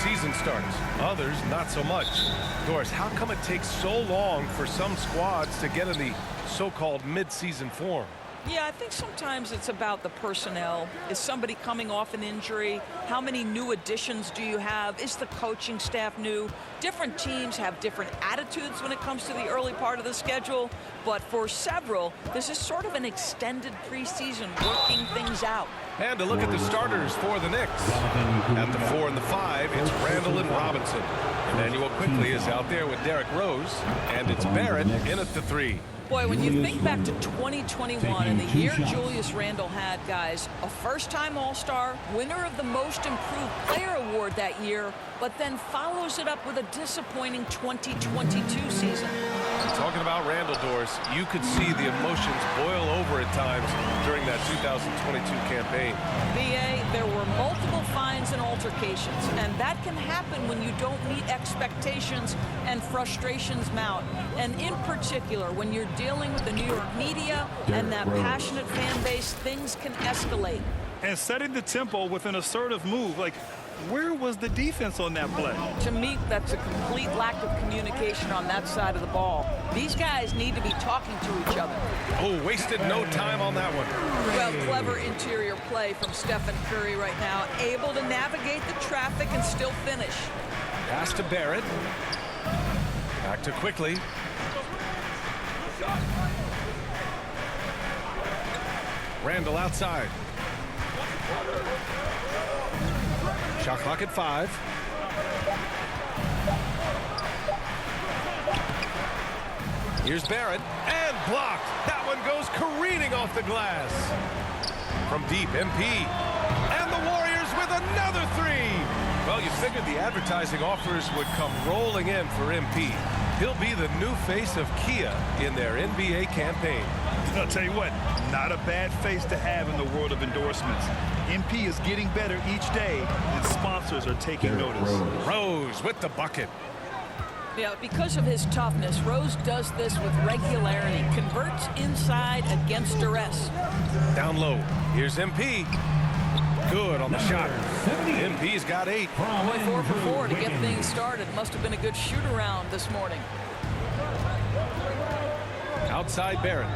season starts. Others, not so much. Doris, how come it takes so long for some squads to get in the so-called mid-season form? Yeah, I think sometimes it's about the personnel. Is somebody coming off an injury? How many new additions do you have? Is the coaching staff new? Different teams have different attitudes when it comes to the early part of the schedule. But for several, this is sort of an extended preseason, working things out. And to look at the starters for the Knicks. At the 4 and the 5, it's Randall and Robinson. Emmanuel quickly is out there with Derrick Rose. And it's Barrett in at the 3. Boy, when you think back to 2021 and the year Julius Randle had, guys, a first-time All-Star, winner of the Most Improved Player Award that year, but then follows it up with a disappointing 2022 season. Talking about Randall, Doris, you could see the emotions boil over at times during that 2022 campaign. B.A., there were multiple fines and altercations, and that can happen when you don't meet expectations and frustrations mount. And in particular, when you're dealing with the New York media and that passionate fan base, things can escalate. And setting the tempo with an assertive move, like, where was the defense on that play? To me, that's a complete lack of communication on that side of the ball. These guys need to be talking to each other. Oh, wasted no time on that one. Well, clever interior play from Stephen Curry right now, able to navigate the traffic and still finish. Pass to Barrett. Back to quickly. Randall outside. Shot clock at 5. Here's Barrett, and blocked. That one goes careening off the glass. From deep, MP. And the Warriors with another 3. Well, you figured the advertising offers would come rolling in for MP. He'll be the new face of Kia in their NBA campaign. I'll tell you what, not a bad face to have in the world of endorsements. MP is getting better each day, and sponsors are taking notice. Rose with the bucket. Yeah, because of his toughness, Rose does this with regularity, converts inside against duress. Down low, here's MP. Good on the shot. MP's got 8. Boy, 4 for 4 to get things started. Must have been a good shoot-around this morning. Outside Barrett.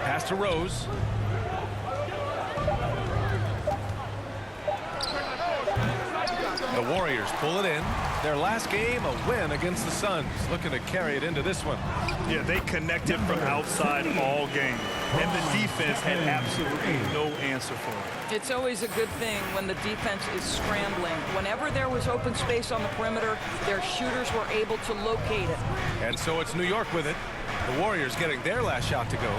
Pass to Rose. The Warriors pull it in. Their last game, a win against the Suns. Looking to carry it into this one. Yeah, they connected from outside all game. And the defense had absolutely no answer for it. It's always a good thing when the defense is scrambling. Whenever there was open space on the perimeter, their shooters were able to locate it. And so it's New York with it. The Warriors getting their last shot to go.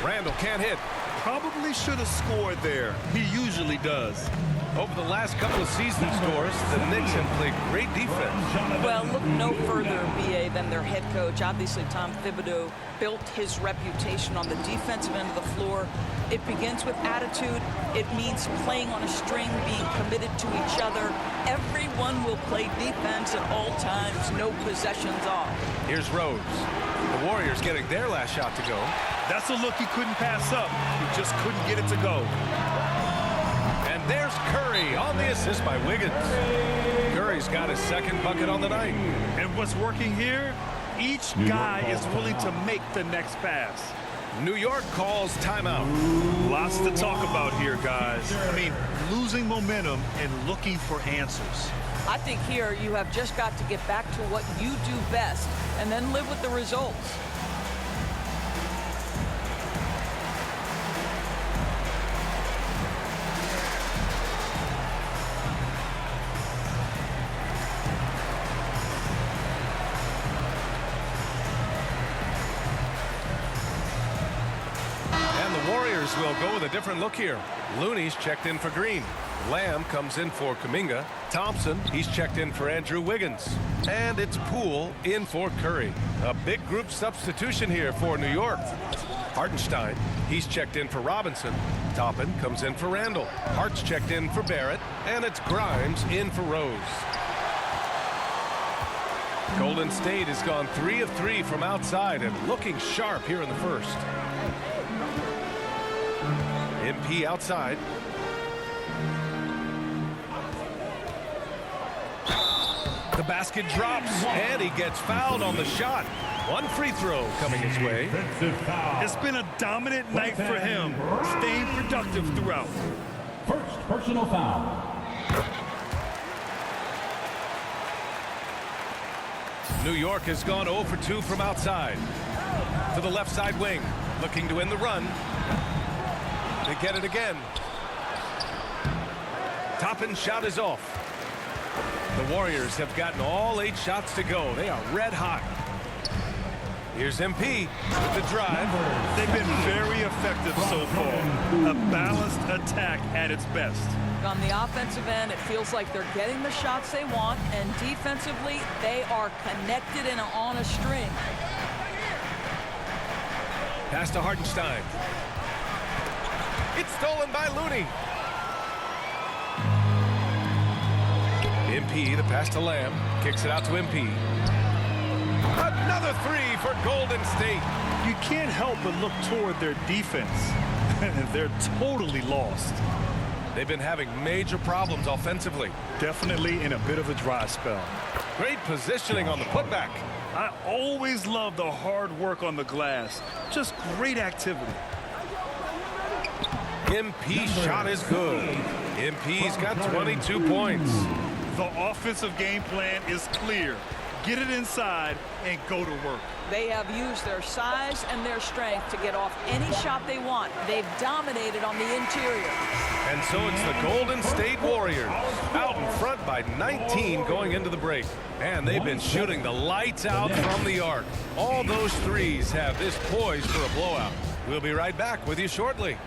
Randall can't hit. Probably should have scored there. He usually does. Over the last couple of seasons, Doris, the Knicks have played great defense. Well, look no further, B.A., than their head coach. Obviously, Tom Thibodeau built his reputation on the defensive end of the floor. It begins with attitude. It means playing on a string, being committed to each other. Everyone will play defense at all times, no possessions off. Here's Rose. The Warriors getting their last shot to go. That's a look he couldn't pass up. He just couldn't get it to go. And there's Curry on the assist by Wiggins. Curry's got his second bucket on the night. And what's working here? Each guy is willing to make the next pass. New York calls timeout. Lots to talk about here, guys. I mean, losing momentum and looking for answers. I think here you have just got to get back to what you do best and then live with the results. Will go with a different look here. Looney's checked in for Green. Lamb comes in for Kuminga. Thompson, he's checked in for Andrew Wiggins. And it's Poole in for Curry. A big group substitution here for New York. Hartenstein, he's checked in for Robinson. Toppin comes in for Randall. Hart's checked in for Barrett. And it's Grimes in for Rose. Golden State has gone 3 of 3 from outside and looking sharp here in the first. MP outside. The basket drops, and he gets fouled on the shot. One free throw coming his way. It's been a dominant night for him, staying productive throughout. First personal foul. New York has gone 0 for 2 from outside. To the left side wing, looking to end the run. They get it again. Top-in shot is off. The Warriors have gotten all 8 shots to go. They are red hot. Here's MP with the drive. They've been very effective so far. A balanced attack at its best. On the offensive end, it feels like they're getting the shots they want, and defensively, they are connected and on a string. Pass to Hartenstein. It's stolen by Looney. MP, the pass to Lamb. Kicks it out to MP. Another 3 for Golden State. You can't help but look toward their defense. They're totally lost. They've been having major problems offensively. Definitely in a bit of a dry spell. Great positioning on the putback. I always love the hard work on the glass. Just great activity. MP shot is good. MP's got 22 points. The offensive game plan is clear. Get it inside and go to work. They have used their size and their strength to get off any shot they want. They've dominated on the interior. And so it's the Golden State Warriors out in front by 19 going into the break. And they've been shooting the lights out from the arc. All those threes have this poised for a blowout. We'll be right back with you shortly.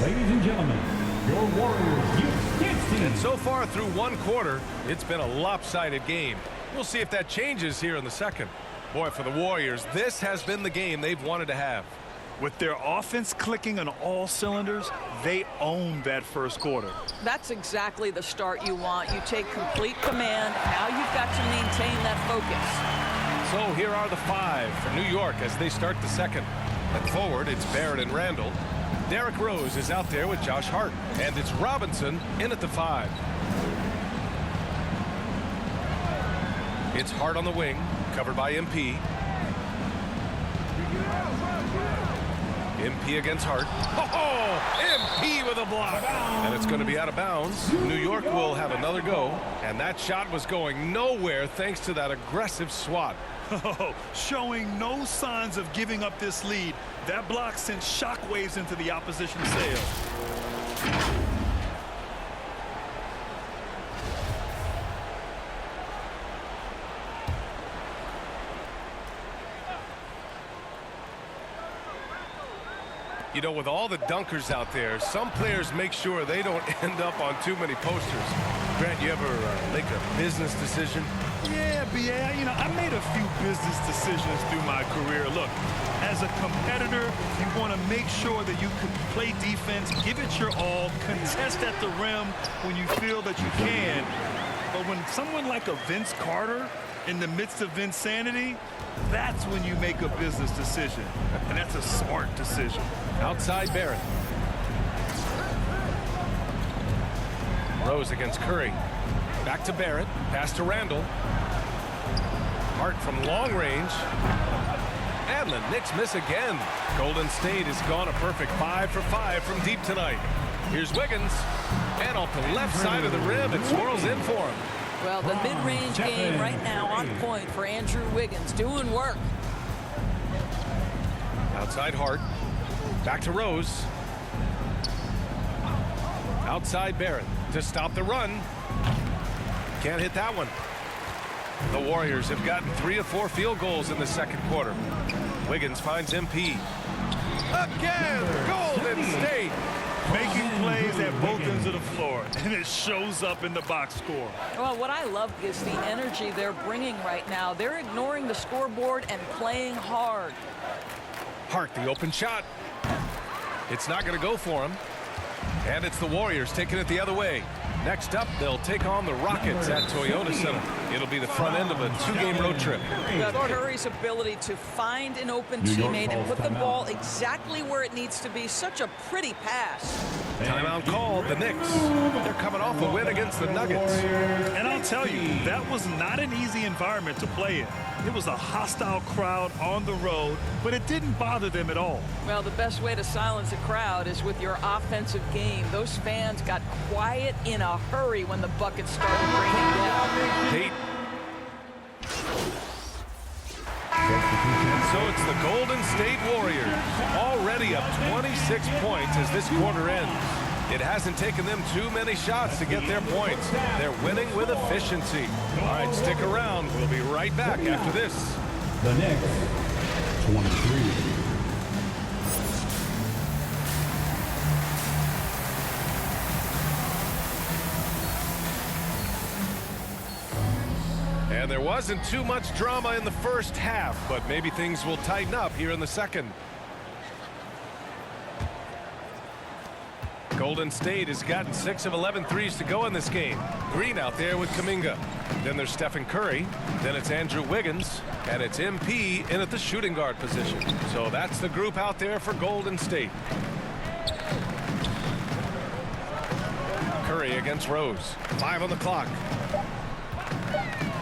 Ladies and gentlemen, your Warriors youth team. And so far through one quarter, it's been a lopsided game. We'll see if that changes here in the second. Boy, for the Warriors, this has been the game they've wanted to have. With their offense clicking on all cylinders, they own that first quarter. That's exactly the start you want. You take complete command. Now you've got to maintain that focus. So here are the 5 for New York as they start the second. At forward, it's Barrett and Randall. Derrick Rose is out there with Josh Hart. And it's Robinson in at the 5. It's Hart on the wing, covered by MP. MP against Hart. Oh, MP with a block. And it's going to be out of bounds. New York will have another go. And that shot was going nowhere thanks to that aggressive swat. Showing no signs of giving up this lead. That block sent shockwaves into the opposition's sails. You know, with all the dunkers out there, some players make sure they don't end up on too many posters. Grant, you ever make a business decision? Yeah, B.A., you know, I made a few business decisions through my career. Look, as a competitor, you want to make sure that you can play defense, give it your all, contest at the rim when you feel that you can. But when someone like a Vince Carter in the midst of insanity, that's when you make a business decision. And that's a smart decision. Outside Barrett. Rose against Curry. Back to Barrett. Pass to Randall. Hart from long range. And the Knicks miss again. Golden State has gone a perfect 5 for 5 from deep tonight. Here's Wiggins. And off the left side of the rim, it swirls in for him. Well, the mid-range game right now on point for Andrew Wiggins, doing work. Outside Hart. Back to Rose. Outside Barrett to stop the run. Can't hit that one. The Warriors have gotten 3 of 4 field goals in the second quarter. Wiggins finds MP. Again, Golden State making plays at both ends of the floor, and it shows up in the box score. Well, what I love is the energy they're bringing right now. They're ignoring the scoreboard and playing hard. Hart, the open shot. It's not going to go for him. And it's the Warriors taking it the other way. Next up, they'll take on the Rockets at Toyota Center. It'll be the front end of a 2-game road trip. Curry's ability to find an open teammate and put the ball exactly where it needs to be. Such a pretty pass. Timeout called. The Knicks. They're coming off a win against the Nuggets. And I'll tell you, that was not an easy environment to play in. It was a hostile crowd on the road, but it didn't bother them at all. Well, the best way to silence a crowd is with your offensive game. Those fans got quiet in a hurry when the buckets started raining down. Tate. So it's the Golden State Warriors, already up 26 points as this quarter ends. It hasn't taken them too many shots to get their points. They're winning with efficiency. All right, stick around. We'll be right back after this. The Knicks, 23. And there wasn't too much drama in the first half, but maybe things will tighten up here in the second. Golden State has gotten 6 of 11 threes to go in this game. Green out there with Kuminga. Then there's Stephen Curry. Then it's Andrew Wiggins. And it's MP in at the shooting guard position. So that's the group out there for Golden State. Curry against Rose. 5 on the clock.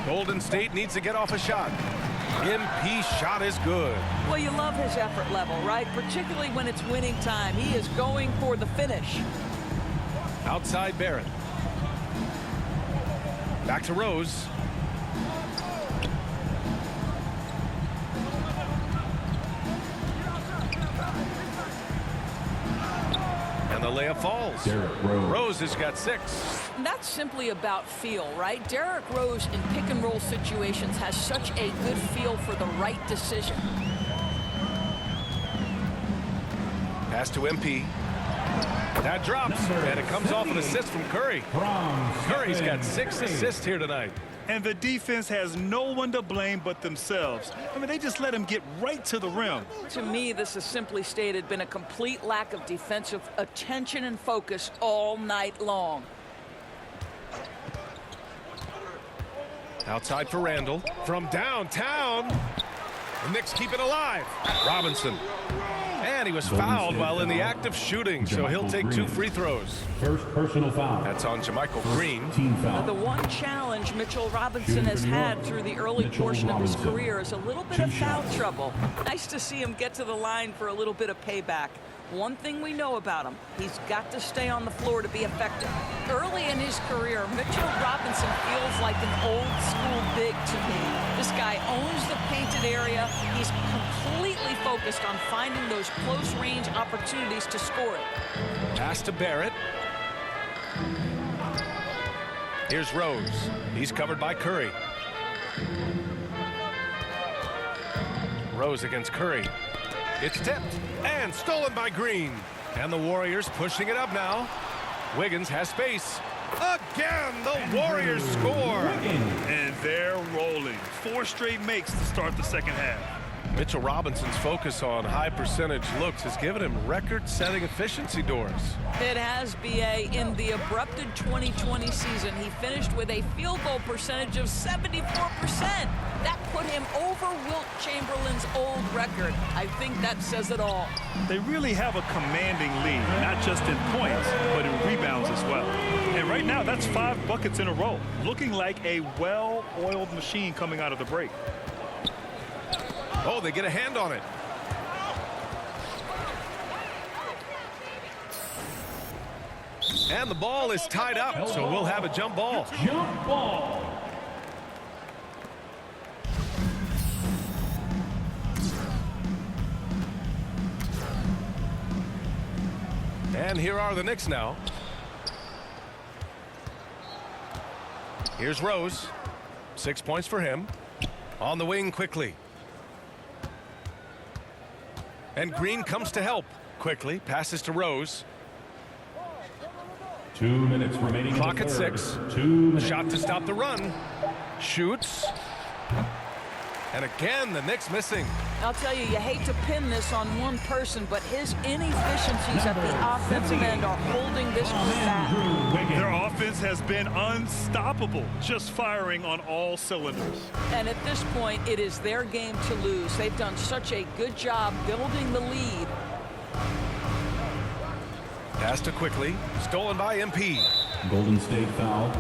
Golden State needs to get off a shot. MP shot is good. Well, you love his effort level, right? Particularly when it's winning time. He is going for the finish. Outside Barrett. Back to Rose. And the layup falls. Derrick Rose. Rose has got 6. That's simply about feel, right? Derrick Rose in pick-and-roll situations has such a good feel for the right decision. Pass to MP. That drops, and it comes off an assist from Curry. Curry's got 6 assists here tonight. And the defense has no one to blame but themselves. I mean, they just let him get right to the rim. To me, this has simply stated been a complete lack of defensive attention and focus all night long. Outside for Randall. From downtown. The Knicks keep it alive. Robinson. And he was fouled while in the act of shooting, so he'll take 2 free throws. First personal foul. That's on Jermichael Green. Team foul. The one challenge Mitchell Robinson has had through the early portion of his career is a little bit of foul trouble. Nice to see him get to the line for a little bit of payback. One thing we know about him, he's got to stay on the floor to be effective. Early in his career, Mitchell Robinson feels like an old school big to me. This guy owns the painted area. He's completely focused on finding those close range opportunities to score it. Pass to Barrett. Here's Rose. He's covered by Curry. Rose against Curry. It's tipped and stolen by Green. And the Warriors pushing it up now. Wiggins has space. Again, the Warriors score. And they're rolling. 4 straight makes to start the second half. Mitchell Robinson's focus on high percentage looks has given him record-setting efficiency doors. It has, B.A. In the abrupted 2020 season, he finished with a field goal percentage of 74%. That put him over Wilt Chamberlain's old record. I think that says it all. They really have a commanding lead, not just in points, but in rebounds as well. And right now, that's 5 buckets in a row, looking like a well-oiled machine coming out of the break. Oh, they get a hand on it. And the ball is tied up, so we'll have a jump ball. Jump ball. And here are the Knicks now. Here's Rose. 6 points for him. On the wing quickly. And Green comes to help. Quickly passes to Rose. 2 minutes remaining. Clock in the at third. 6. 2 minutes. Shot to stop the run. Shoots. And again, the Knicks missing. I'll tell you, you hate to pin this on one person, but his inefficiencies at the offensive end are holding this group back. Their offense has been unstoppable, just firing on all cylinders. And at this point, it is their game to lose. They've done such a good job building the lead. Pass to Quickly. Stolen by MP. Golden State foul.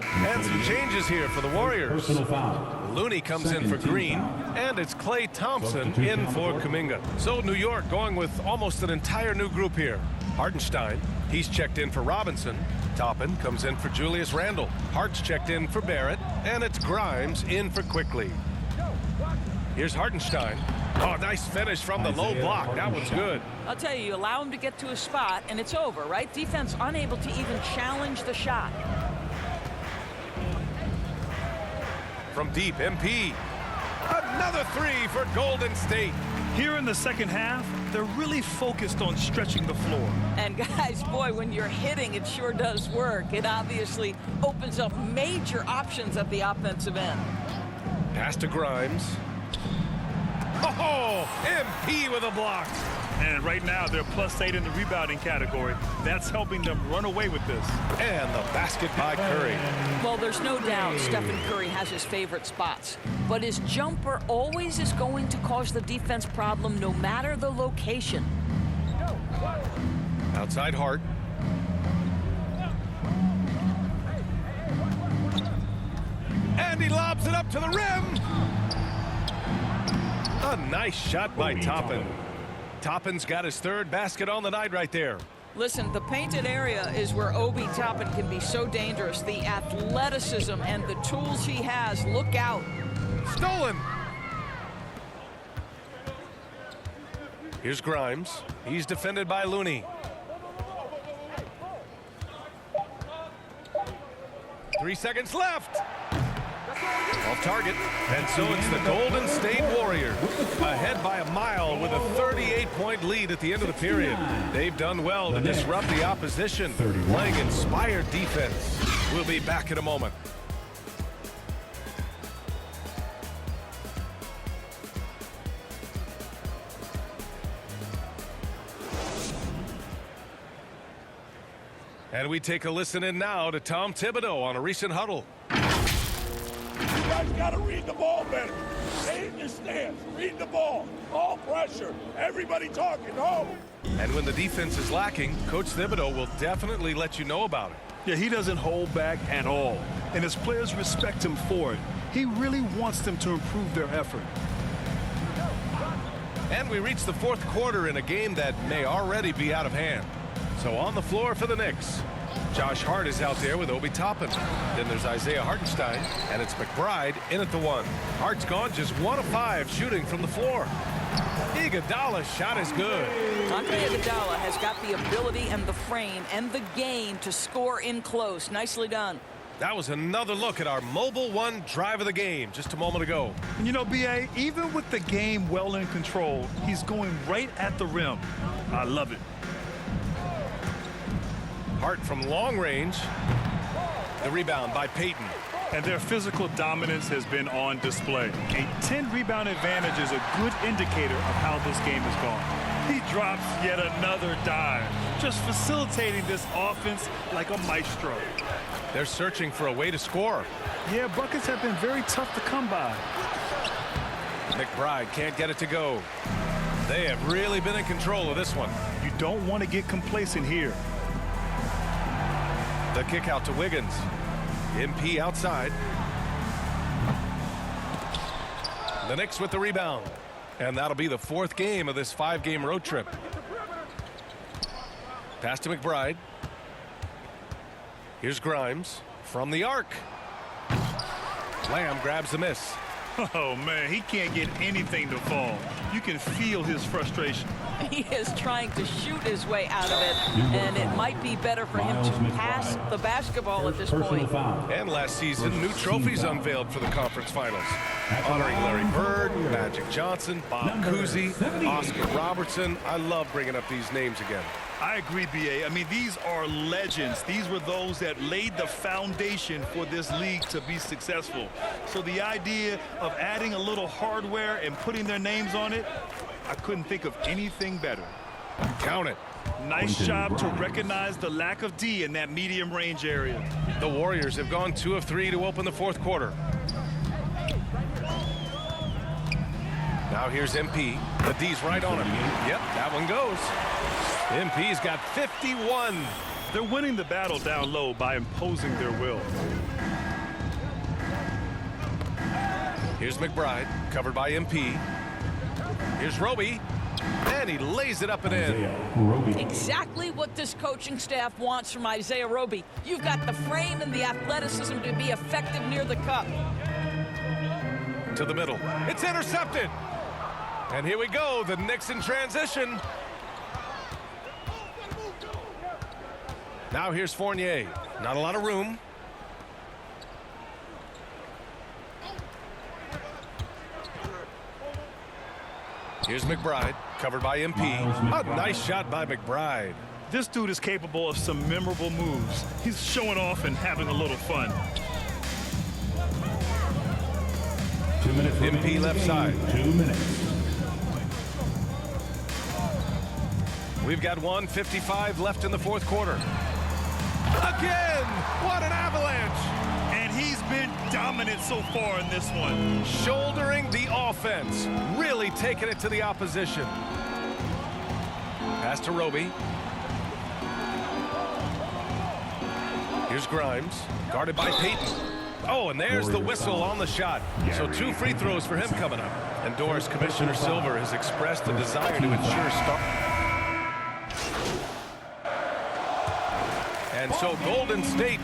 And some changes here for the Warriors. Personal foul. Looney comes in Second for team Green, foul. and it's Klay Thompson Substitution in on the for court. Kuminga. So New York going with almost an entire new group here. Hartenstein, he's checked in for Robinson. Toppin comes in for Julius Randle. Hart's checked in for Barrett, and it's Grimes in for Quickly. Here's Hartenstein. Oh, nice finish from the low block. That one's good. I'll tell you, you allow him to get to a spot, and it's over, right? Defense unable to even challenge the shot. From deep, MP. Another three for Golden State. Here in the second half, they're really focused on stretching the floor. And guys, boy, when you're hitting, it sure does work. It obviously opens up major options at the offensive end. Pass to Grimes. Oh, MP with a block. And right now, they're +8 in the rebounding category. That's helping them run away with this. And the basket by Curry. Well, there's no doubt Stephen Curry has his favorite spots. But his jumper always is going to cause the defense problem no matter the location. Outside Hart. And he lobs it up to the rim. A nice shot by Toppin. Toppin's got his third basket on the night right there. Listen, the painted area is where Obi Toppin can be so dangerous. The athleticism and the tools he has, look out. Stolen. Here's Grimes. He's defended by Looney. 3 seconds left. Off target. And so it's the Golden State Warriors ahead by a mile with a 38-point lead at the end of the period. They've done well to disrupt the opposition, playing inspired defense. We'll be back in a moment. And we take a listen in now to Tom Thibodeau on a recent huddle. You guys got to read the ball better. Stay in your stance. Read the ball. All pressure. Everybody talking. Oh. And when the defense is lacking, Coach Thibodeau will definitely let you know about it. Yeah, he doesn't hold back at all. And his players respect him for it. He really wants them to improve their effort. And we reach the fourth quarter in a game that may already be out of hand. So on the floor for the Knicks, Josh Hart is out there with Obi Toppin. Then there's Isaiah Hartenstein, and it's McBride in at the 1. Hart's gone just 1 of 5 shooting from the floor. Iguodala's shot is good. Andre Iguodala has got the ability and the frame and the game to score in close. Nicely done. That was another look at our Mobile One drive of the game just a moment ago. And you know, B.A., even with the game well in control, he's going right at the rim. I love it. Hart from long range. The rebound by Payton. And their physical dominance has been on display. A 10-rebound advantage is a good indicator of how this game has gone. He drops yet another dive, just facilitating this offense like a maestro. They're searching for a way to score. Yeah, buckets have been very tough to come by. McBride can't get it to go. They have really been in control of this one. You don't want to get complacent here. The kick out to Wiggins. MP outside. The Knicks with the rebound. And that'll be the 4th game of this 5-game road trip. Pass to McBride. Here's Grimes from the arc. Lamb grabs the miss. Oh, man, he can't get anything to fall. You can feel his frustration. He is trying to shoot his way out of it, and it might be better for him to pass the basketball at this point. And last season, new trophies unveiled for the conference finals, honoring Larry Bird, Magic Johnson, Bob Cousy, Oscar Robertson. I love bringing up these names again. I agree, B.A. I mean, these are legends. These were those that laid the foundation for this league to be successful. So the idea of adding a little hardware and putting their names on it, I couldn't think of anything better. Count it. Nice job to recognize the lack of D in that medium range area. The Warriors have gone 2 of 3 to open the fourth quarter. Now here's MP. The D's right on him. Yep, that one goes. MP's got 51. They're winning the battle down low by imposing their will. Here's McBride, covered by MP. Here's Roby, and he lays it up and in. Exactly what this coaching staff wants from Isaiah Roby. You've got the frame and the athleticism to be effective near the cup. To the middle. It's intercepted. And here we go, the Knicks in transition. Now here's Fournier. Not a lot of room. Here's McBride, covered by MP. A nice shot by McBride. This dude is capable of some memorable moves. He's showing off and having a little fun. 2 minutes. MP left side. 2 minutes. We've got 1:55 left in the fourth quarter. Again! What an avalanche! And he's been dominant so far in this one. Shouldering the offense. Really taking it to the opposition. Pass to Roby. Here's Grimes. Guarded by Peyton. Oh, and there's the whistle on the shot. So 2 free throws for him coming up. And Doris Commissioner Silver has expressed a desire to ensure start. And so Golden State